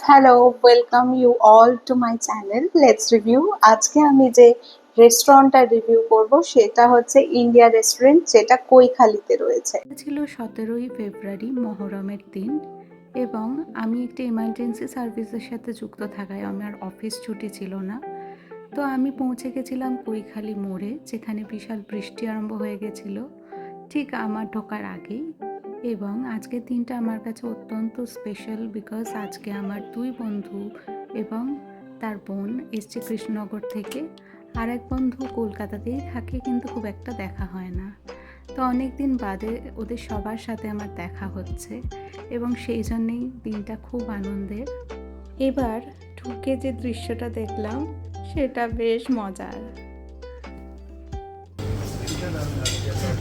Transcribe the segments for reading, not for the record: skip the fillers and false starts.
Hello, welcome you all to my channel let's review. আজকে আমি যে রেস্টুরেন্টটা রিভিউ করব সেটা হচ্ছে ইন্ডিয়া রেস্টুরেন্ট, যেটা কৈখালিতে রয়েছে। ছিল 17ই ফেব্রুয়ারি মহরমের দিন এবং আমি একটি এমার্জেন্সি সার্ভিসের সাথে যুক্ত থাকায় আমার অফিস ছুটি ছিল না। তো আমি পৌঁছে গেছিলাম কৈখালি মোড়ে, যেখানে বিশাল বৃষ্টি আরম্ভ হয়ে গেছিলো ঠিক আমার ঢোকার আগেই। এবং আজকের দিনটা আমার কাছে অত্যন্ত স্পেশাল, বিকজ আজকে আমার দুই বন্ধু এবং তার বোন এসছে কৃষ্ণনগর থেকে। আর এক বন্ধু কলকাতাতেই থাকে, কিন্তু খুব একটা দেখা হয় না। তো অনেক দিন বাদে ওদের সবার সাথে আমার দেখা হচ্ছে এবং সেই জন্যেই দিনটা খুব আনন্দের। এবার ঢুকে যে দৃশ্যটা দেখলাম সেটা বেশ মজার।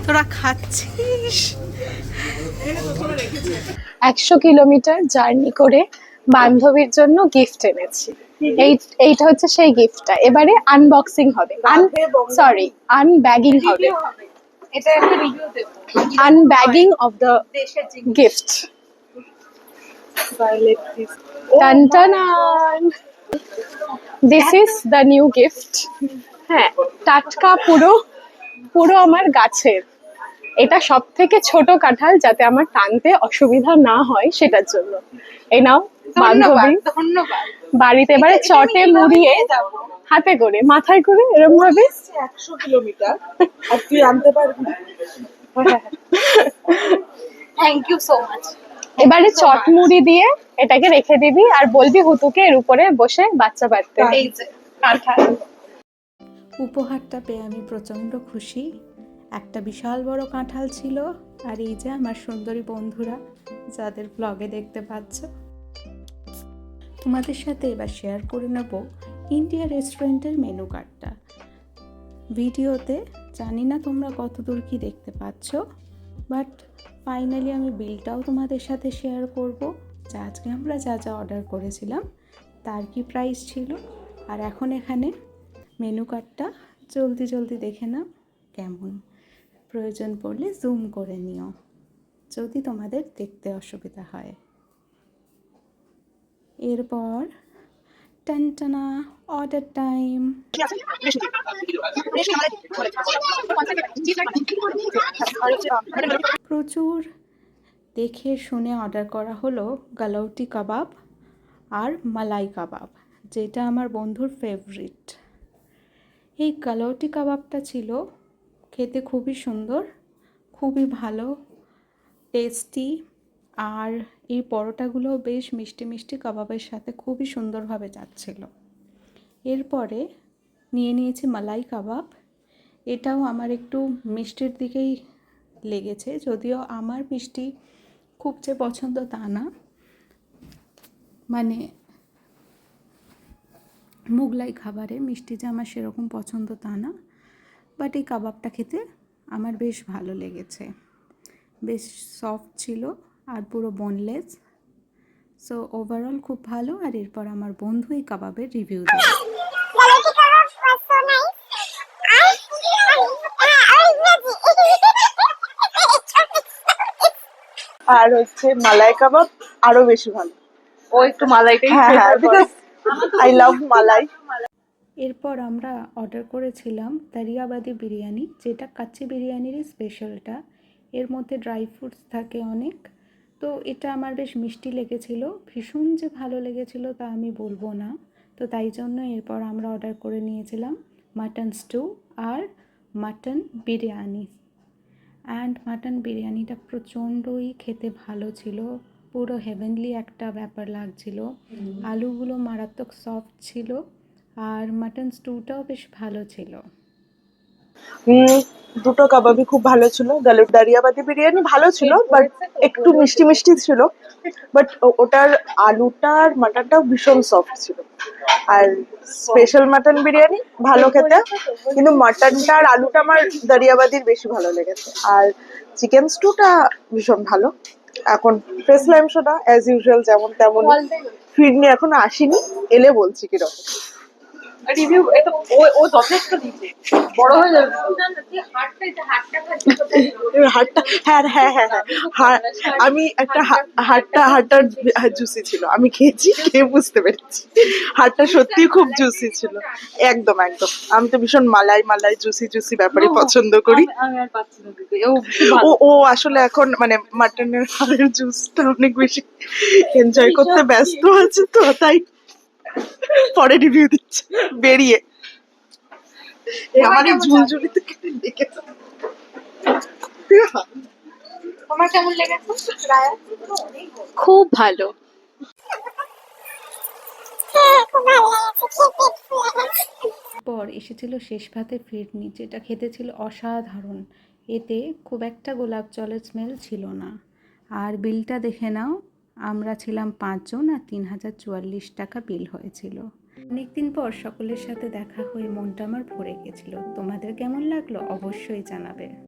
তোরা খাচ্ছিস? 100 কিলোমিটার জার্নি করে বান্ধবীর জন্য গিফট এনেছি। এইটা হচ্ছে সেই গিফটটা। এবারে আনবক্সিং হবে, আনব্যাগিং হবে। এটা একটা রিভিউ দেব, unbagging of the gift. This is the new gift. হ্যাঁ, টাটকা, পুরো পুরো আমার গাছের। এটা সব থেকে ছোট কাঁঠাল, যাতে আমার টানতে অসুবিধা না হয় সেটার জন্য। এই নাও বান্ধবী, ধন্যবাদ। বাড়িতে এবারে চটে মুড়িয়ে হাতে করে মাথায় করে এরকম ভাবে 100 কিলোমিটার আর তুই আনতে পারবি। Thank you so much. এবারে চট মুড়ি দিয়ে এটাকে রেখে দিবি আর বলবি হুতুকে এর উপরে বসে বাচ্চা বাড়তে। এই যে কাঁঠাল। উপহারটা পেয়ে আমি প্রচণ্ড খুশি। একটা বিশাল বড় কাঁঠাল ছিল, আর এই যে আমার সুন্দরী বন্ধুরা যাদের ব্লগে দেখতে পাচ্ছ। তোমাদের সাথে এবার শেয়ার করে নেব ইন্ডিয়া রেস্টুরেন্টের মেনু কার্ডটা। ভিডিওতে জানি না তোমরা কতদূর কি দেখতে পাচ্ছ, বাট ফাইনালি আমি বিলটাও তোমাদের সাথে শেয়ার করব, যে আজকে আমরা যা যা অর্ডার করেছিলাম তার কি প্রাইস ছিল। আর এখন এখানে মেনু কার্ডটা জলদি জলদি দেখে নাও কেমন। প্রয়োজন পড়লে জুম করে নিও যদি তোমাদের দেখতে অসুবিধা হয়। এরপর টানটানা অর্ডার টাইম। প্রচুর দেখে শুনে অর্ডার করা হলো গালাউটি কাবাব আর মালাই কাবাব, যেটা আমার বন্ধুর ফেভারিট। এই গালাউটি কাবাবটা ছিল খেতে খুবই সুন্দর, খুবই ভালো টেস্টি, আর এই পরোটাগুলো বেশ মিষ্টি মিষ্টি কাবাবের সাথে খুবই সুন্দরভাবে যাচ্ছিল। এরপরে নিয়ে নিয়েছি মালাই কাবাব। এটাও আমার একটু মিষ্টির দিকেই লেগেছে, যদিও আমার মিষ্টি খুব যে পছন্দ তা না, মানে মুগলাই খাবারে মিষ্টি যে আমার সেরকম পছন্দ তা না, বাট এই কাবাবটা খেতে আমার বেশ ভালো লেগেছে। বেশ সফট ছিল আর পুরো বোনলেস। সো ওভারঅল খুব ভালো। আর এরপর আমার বন্ধু এই কাবাবের রিভিউ দেয়। আর হচ্ছে মালাই কাবাব আরো বেশি ভালো। ও একটু মালাইটাই বিকজ আই লাভ মালাই। এরপর আমরা অর্ডার করেছিলাম দারিয়াবাদি বিরিয়ানি, যেটা কাচ্চি বিরিয়ানিরই স্পেশালটা। এর মধ্যে ড্রাই ফ্রুটস থাকে অনেক। তো এটা আমার বেশ মিষ্টি লেগেছিল, ভীষণ যে ভালো লেগেছিল তা আমি বলবো না। তো তাই জন্য এরপর আমরা অর্ডার করে নিয়েছিলাম মাটন স্টু আর মাটন বিরিয়ানি। অ্যান্ড মাটন বিরিয়ানিটা প্রচণ্ডই খেতে ভালো ছিল, পুরো হেভেনলি একটা ব্যাপার লাগছিল। আলুগুলো মারাত্মক সফট ছিল, আর মাটন স্টুটাও বেশ ভালো ছিল। দুটো কাবাবই খুব ভালো ছিল। দারিয়াবাদি বিরিয়ানি ভালো ছিল, বাট একটু মিষ্টি মিষ্টি ছিল। বাট ওটার আলুটা আর মাটনটাও ভীষণ সফট ছিল। আর স্পেশাল মাটন বিরিয়ানি ভালো খেতে, কিন্তু মাটনটা আর আলুটা আমার দারিয়াবাদির বেশি ভালো লেগেছে। আর চিকেন স্টুটা ভীষণ ভালো। এখন fresh lime soda as usual যেমন তেমন, ফিরনি এখনো আসেনি, এলে বলছি কিরকম। রিভিউ এটা ও যথেষ্ট দিচ্ছে, বড় হয়ে যাবে। হাড়টা, হ্যাঁ হ্যাঁ হ্যাঁ হ্যাঁ, আমি একটা হাড়টা জুসি ছিল, আমি খেয়েছি, খেয়ে বুঝতে পেরেছি হাড়টা সত্যি খুব জুসি ছিল। একদম একদম, আমি তো ভীষণ মালাই মালাই জুসি জুসি ব্যাপারে পছন্দ করি। আমি আর পাচ্ছি না দিতে, ও খুব ভালো। ও ও আসলে এখন মানে মাটনের হাড়ের জুসটা অনেক বেশি এনজয় করতে ব্যস্ত আছে, তো তাই পরে রিভিউ দিচ্ছে বেরিয়ে। আমার এই ঝুলঝুলি থেকে ডেকে তোমার কেমন লেগেছে রায়া? খুব ভালো। পর এসেছিল শেষ ভাতে ফিরনি, যেটা খেতে ছিল অসাধারণ। এতে খুব একটা গোলাপ জলের স্মেল ছিল না। আর বিলটা দেখে নাও, আমরা ছিলাম 5 জন আর 3044 টাকা বিল হয়েছিল। অনেকদিন পর সকলের সাথে দেখা হয়ে মনটা আমার ভরে গেছিল। তোমাদের কেমন লাগলো অবশ্যই জানাবে।